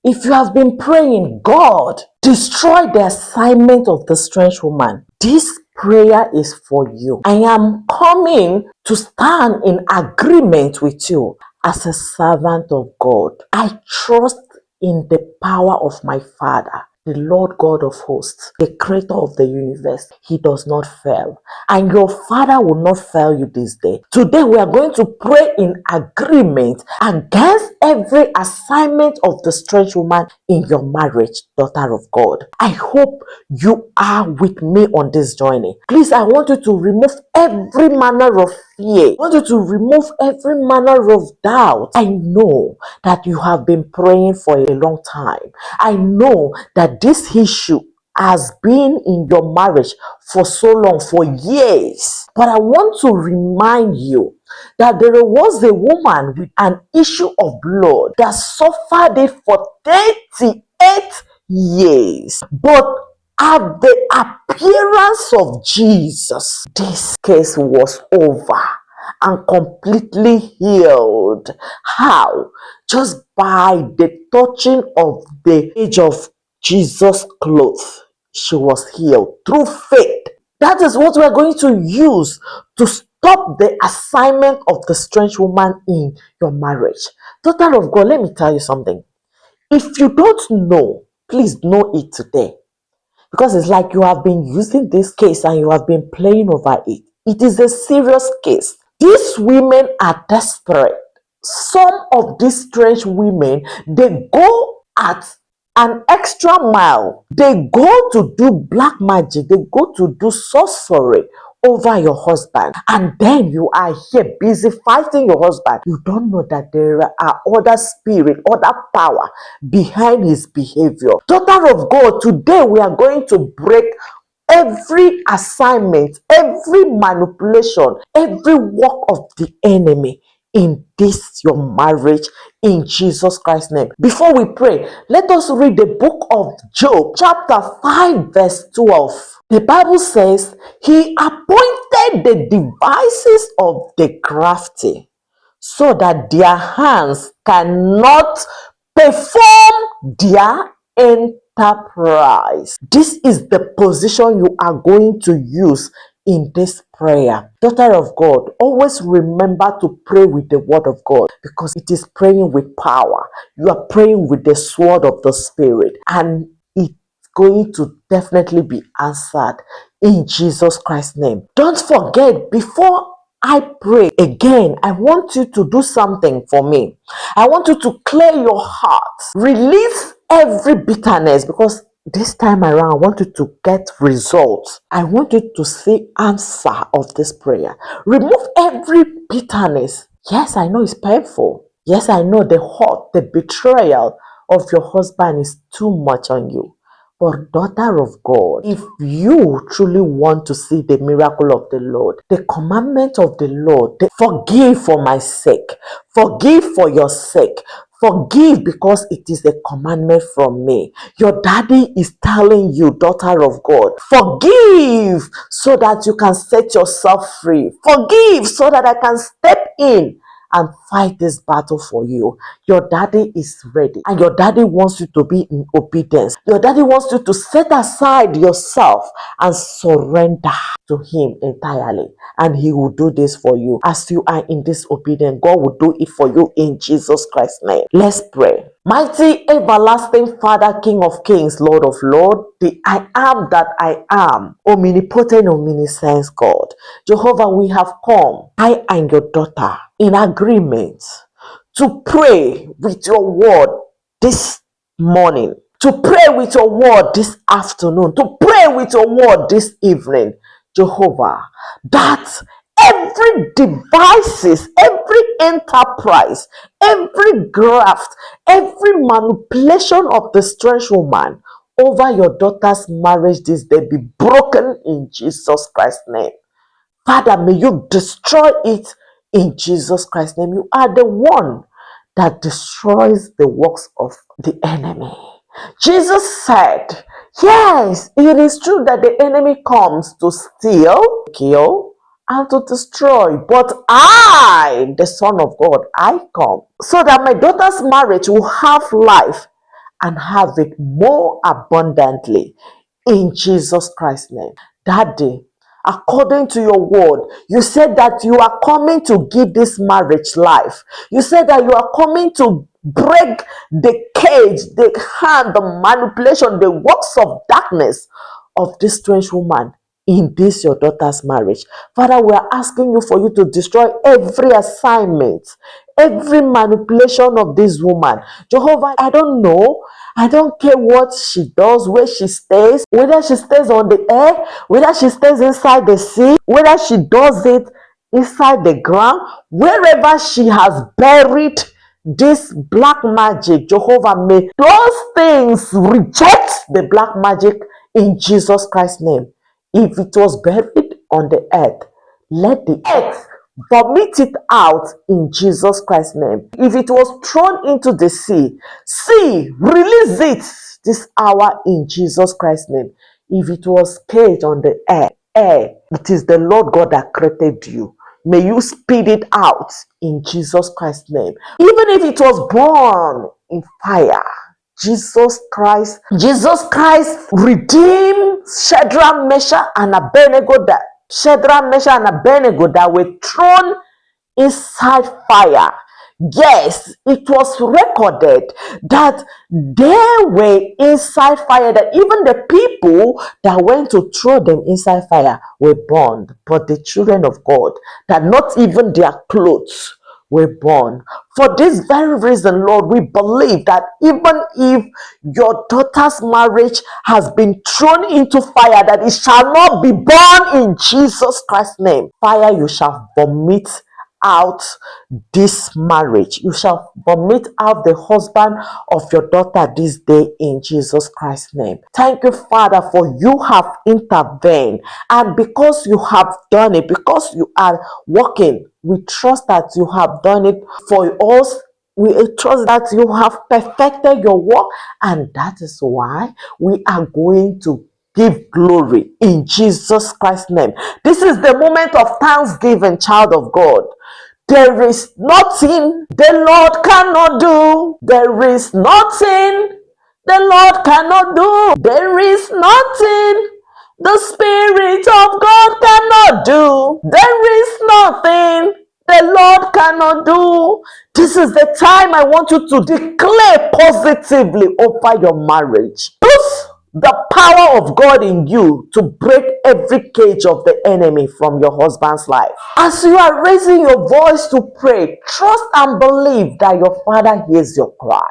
If you have been praying, God, destroy the assignment of the strange woman, this prayer is for you. I am coming to stand in agreement with you as a servant of God. I trust in the power of my Father, the Lord God of hosts, the creator of the universe. He does not fail. And your Father will not fail you this day. Today we are going to pray in agreement against every assignment of the strange woman in your marriage, daughter of God. I hope you are with me on this journey. Please, I want you to remove every manner of fear. I want you to remove every manner of doubt. I know that you have been praying for a long time. I know that this issue has been in your marriage for so long, for years. But I want to remind you that there was a woman with an issue of blood that suffered it for 38 years. But at the appearance of Jesus, this case was over and completely healed. How? Just by the touching of the edge of Jesus' clothes. She was healed through faith. That is what we are going to use to stop the assignment of the strange woman in your marriage. Daughter of God, let me tell you something. If you don't know, please know it today. Because it's like you have been using this case and you have been playing over it. It is a serious case. These women are desperate. Some of these strange women, they go at an extra mile. They go to do black magic. They go to do sorcery over your husband, and then you are here busy fighting your husband. You don't know that there are other spirit, other power behind his behavior. Daughter of God, today we are going to break every assignment, every manipulation, every work of the enemy in this your marriage, in Jesus Christ's name. Before we pray, let us read the book of Job, chapter 5, verse 12. The Bible says, he appointed the devices of the crafty so that their hands cannot perform their enterprise. This is the position you are going to use in this prayer. Daughter of God, always remember to pray with the word of God, because it is praying with power. You are praying with the sword of the Spirit, and it's going to definitely be answered in Jesus Christ's name. Don't forget, before I pray again, I want you to do something for me. I want you to clear your heart. Release every bitterness, because this time around, I want you to get results. I want you to see answer of this prayer. Remove every bitterness. Yes, I know it's painful. Yes, I know the hurt, the betrayal of your husband is too much on you. But daughter of God, if you truly want to see the miracle of the Lord, the commandment of the Lord, forgive for my sake, forgive for your sake, forgive because it is a commandment from me. Your daddy is telling you, daughter of God, forgive so that you can set yourself free. Forgive so that I can step in and fight this battle for you. Your daddy is ready, and your daddy wants you to be in obedience. Your daddy wants you to set aside yourself and surrender to him entirely, and he will do this for you. As you are in this obedience, God will do it for you in Jesus Christ's name. Let's pray. Mighty, everlasting Father, King of kings, Lord of lords, the I am that I am, omnipotent, omniscience God. Jehovah, we have come, I and your daughter, in agreement to pray with your word this morning, to pray with your word this afternoon, to pray with your word this evening, Jehovah, that every devices, every enterprise, every graft, every manipulation of the strange woman over your daughter's marriage this day be broken in Jesus Christ's name. Father, may you destroy it in Jesus Christ's name. You are the one that destroys the works of the enemy. Jesus said, yes, it is true that the enemy comes to steal, kill, and to destroy. But I, the Son of God, I come so that my daughter's marriage will have life and have it more abundantly. In Jesus Christ's name. Daddy, according to your word, you said that you are coming to give this marriage life. You said that you are coming to break the cage, the hand, the manipulation, the works of darkness of this strange woman in this your daughter's marriage. Father, we are asking you for you to destroy every assignment, every manipulation of this woman. Jehovah, I don't know. I don't care what she does, where she stays, whether she stays on the air, whether she stays inside the sea, whether she does it inside the ground, wherever she has buried this black magic. Jehovah, may those things reject the black magic in Jesus Christ's name. If it was buried on the earth, let the earth vomit it out in Jesus Christ's name. If it was thrown into the sea, release it this hour in Jesus Christ's name. If it was caged on the air, it is the Lord God that created you. May you speed it out in Jesus Christ's name. Even if it was born in fire, Jesus Christ redeemed Shadrach, Meshach, and Abednego that were thrown inside fire. Yes, it was recorded that they were inside fire, that even the people that went to throw them inside fire were burned. But the children of God, that not even their clothes were born. For this very reason, Lord, we believe that even if your daughter's marriage has been thrown into fire, that it shall not be burned in Jesus Christ's name. Fire, you shall vomit out this marriage. You shall vomit out the husband of your daughter this day in Jesus Christ's name. Thank you, Father, for you have intervened. And because you have done it, because you are working, we trust that you have done it for us. We trust that you have perfected your work, and that is why we are going to give glory in Jesus Christ's name. This is the moment of thanksgiving, child of God. There is nothing the Lord cannot do. There is nothing the Lord cannot do. There is nothing the Spirit of God cannot do. There is nothing the Lord cannot do. This is the time I want you to declare positively over your marriage. Put the power of God in you to break every cage of the enemy from your husband's life. As you are raising your voice to pray, trust and believe that your Father hears your cry.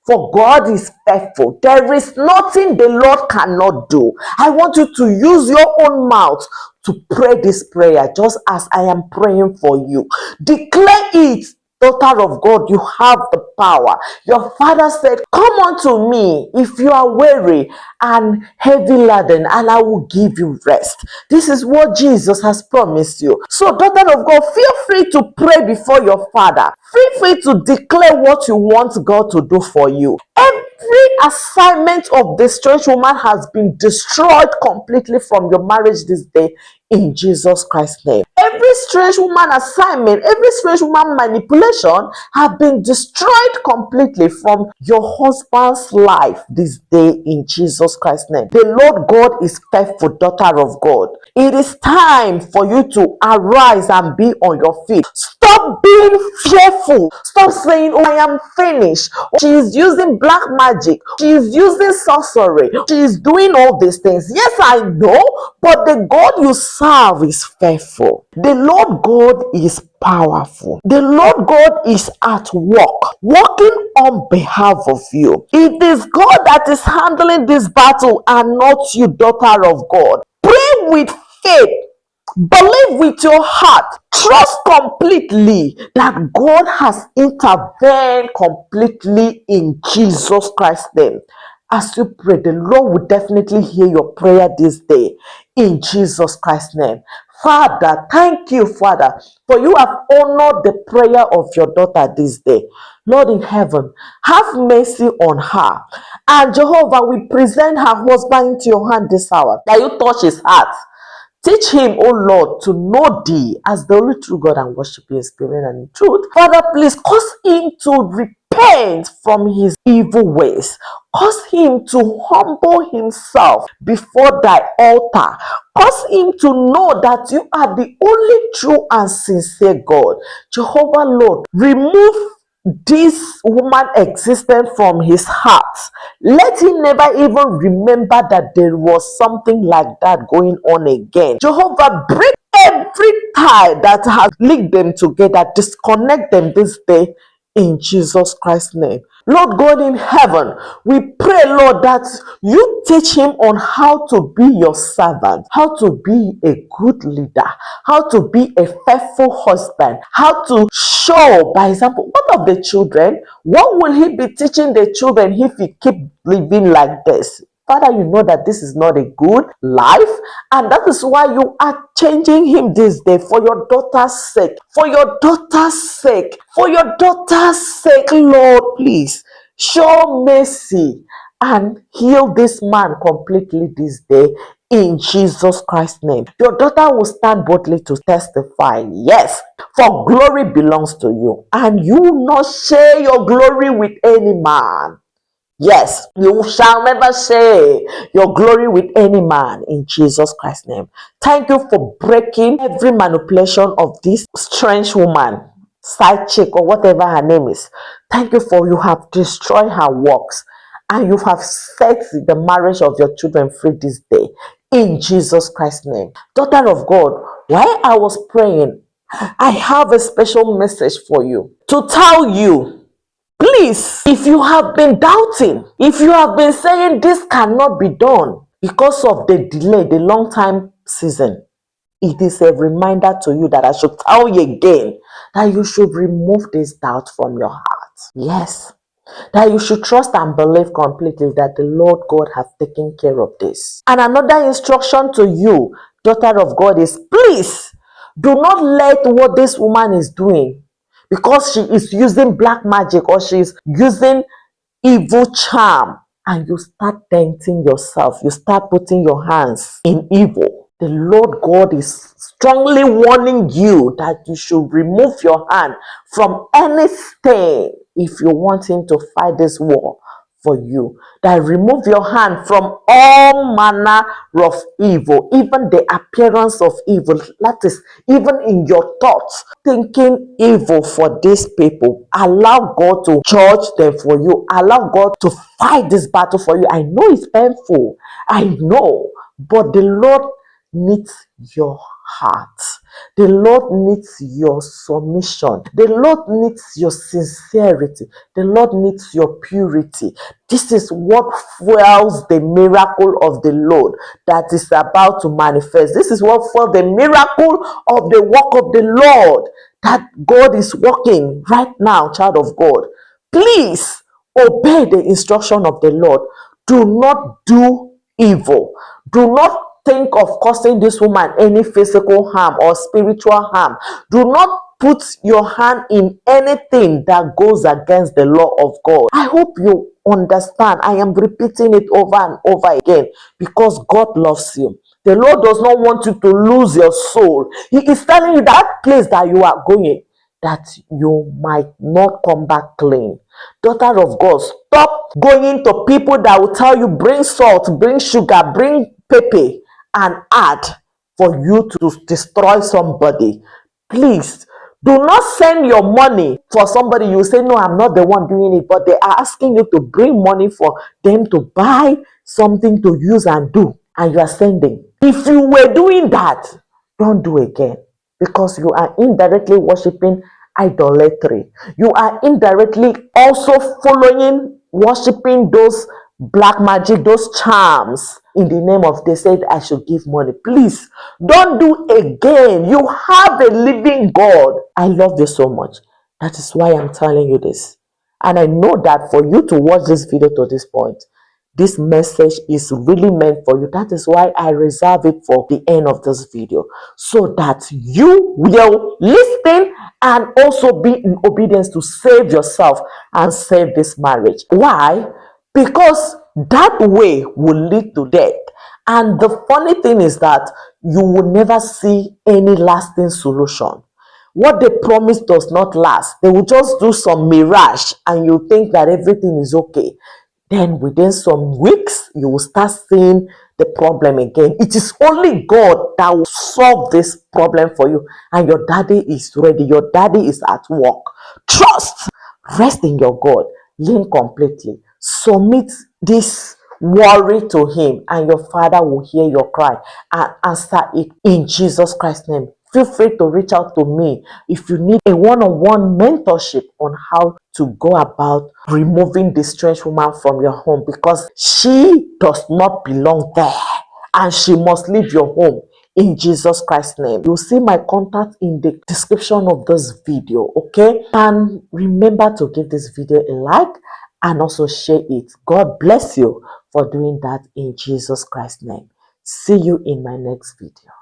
For God is faithful. There is nothing the Lord cannot do. I want you to use your own mouth to pray this prayer just as I am praying for you. Declare it. Daughter of God, you have the power. Your Father said, come unto me if you are weary and heavy laden, and I will give you rest. This is what Jesus has promised you. So, daughter of God, feel free to pray before your Father. Feel free to declare what you want God to do for you. Every assignment of this strange woman has been destroyed completely from your marriage this day in Jesus Christ's name. Every strange woman assignment, every strange woman manipulation have been destroyed completely from your husband's life this day in Jesus Christ's name. The Lord God is faithful, daughter of God. It is time for you to arise and be on your feet. Stop being fearful. Stop saying, oh, I am finished. She is using black magic. She is using sorcery. She is doing all these things. Yes, I know, but the God you serve is faithful. The Lord God is powerful. The Lord God is at work, working on behalf of you. It is God that is handling this battle and not you, daughter of God. Pray with faith. Believe with your heart. Trust completely that God has intervened completely in Jesus Christ's name. As you pray, the Lord will definitely hear your prayer this day in Jesus Christ's name. Father, thank you, Father, for you have honored the prayer of your daughter this day. Lord in heaven, have mercy on her. And Jehovah, we present her husband into your hand this hour, that you touch his heart. Teach him, O Lord, to know thee as the only true God and worship you in spirit and in truth. Father, please cause him to repent repent from his evil ways. Cause him to humble himself before thy altar. Cause him to know that you are the only true and sincere God. Jehovah Lord, remove this woman existence from his heart. Let him never even remember that there was something like that going on again. Jehovah, break every tie that has linked them together. Disconnect them this day in Jesus Christ's name. Lord God in heaven, we pray, Lord, that you teach him on how to be your servant, how to be a good leader, how to be a faithful husband, how to show by example. What of the children? What will he be teaching the children if he keep living like this? Father, you know that this is not a good life, and that is why you are changing him this day for your daughter's sake. For your daughter's sake. For your daughter's sake, Lord, please show mercy and heal this man completely this day in Jesus Christ's name. Your daughter will stand boldly to testify. Yes, for glory belongs to you, and you will not share your glory with any man. Yes, you shall never share your glory with any man in Jesus Christ's name. Thank you for breaking every manipulation of this strange woman, side chick, or whatever her name is. Thank you for you have destroyed her works and you have set the marriage of your children free this day in Jesus Christ's name. Daughter of God, while I was praying, I have a special message for you to tell you. Please, if you have been doubting, if you have been saying this cannot be done because of the delay, the long time season, it is a reminder to you that I should tell you again that you should remove this doubt from your heart. Yes, that you should trust and believe completely that the Lord God has taken care of this. And another instruction to you, daughter of God, is please do not let what this woman is doing, because she is using black magic or she is using evil charm, and you start tempting yourself, you start putting your hands in evil. The Lord God is strongly warning you that you should remove your hand from anything if you want him to fight this war for you. That remove your hand from all manner of evil, even the appearance of evil. That is, even in your thoughts, thinking evil for these people. Allow God to judge them for you. Allow God to fight this battle for you. I know it's painful. I know. But the Lord needs your heart. The Lord needs your submission. The Lord needs your sincerity. The Lord needs your purity. This is what fuels the miracle of the Lord that is about to manifest. This is what fuels the miracle of the work of the Lord that God is working right now, child of God. Please obey the instruction of the Lord. Do not do evil. Do not think of causing this woman any physical harm or spiritual harm. Do not put your hand in anything that goes against the law of God. I hope you understand. I am repeating it over and over again because God loves you. The Lord does not want you to lose your soul. He is telling you that place that you are going, that you might not come back clean. Daughter of God, stop going to people that will tell you bring salt, bring sugar, bring pepper and add for you to destroy somebody. Please do not send your money for somebody. You say, no, I'm not the one doing it, but they are asking you to bring money for them to buy something to use and do, and you are sending. If you were doing that, don't do again, because you are indirectly worshiping idolatry. You are indirectly also following, worshiping those black magic, those charms in the name of they said I should give money. Please don't do again. You have a living God. I love you so much. That is why I'm telling you this. And I know that for you to watch this video to this point, this message is really meant for you. That is why I reserve it for the end of this video, so that you will listen and also be in obedience to save yourself and save this marriage. Why? Because that way will lead to death. And the funny thing is that you will never see any lasting solution. what they promise does not last. They will just do some mirage and you think that everything is okay. Then within some weeks, you will start seeing the problem again. It is only God that will solve this problem for you. And your daddy is ready. Your daddy is at work. Trust. Rest in your God. Lean completely. Submit this worry to him, and your father will hear your cry and answer it in Jesus Christ's name. Feel free to reach out to me if you need a one-on-one mentorship on how to go about removing the strange woman from your home, because she does not belong there and she must leave your home in Jesus Christ's name. You'll see my contact in the description of this video, okay? And remember to give this video a like and also share it. God bless you for doing that in Jesus Christ's name. See you in my next video.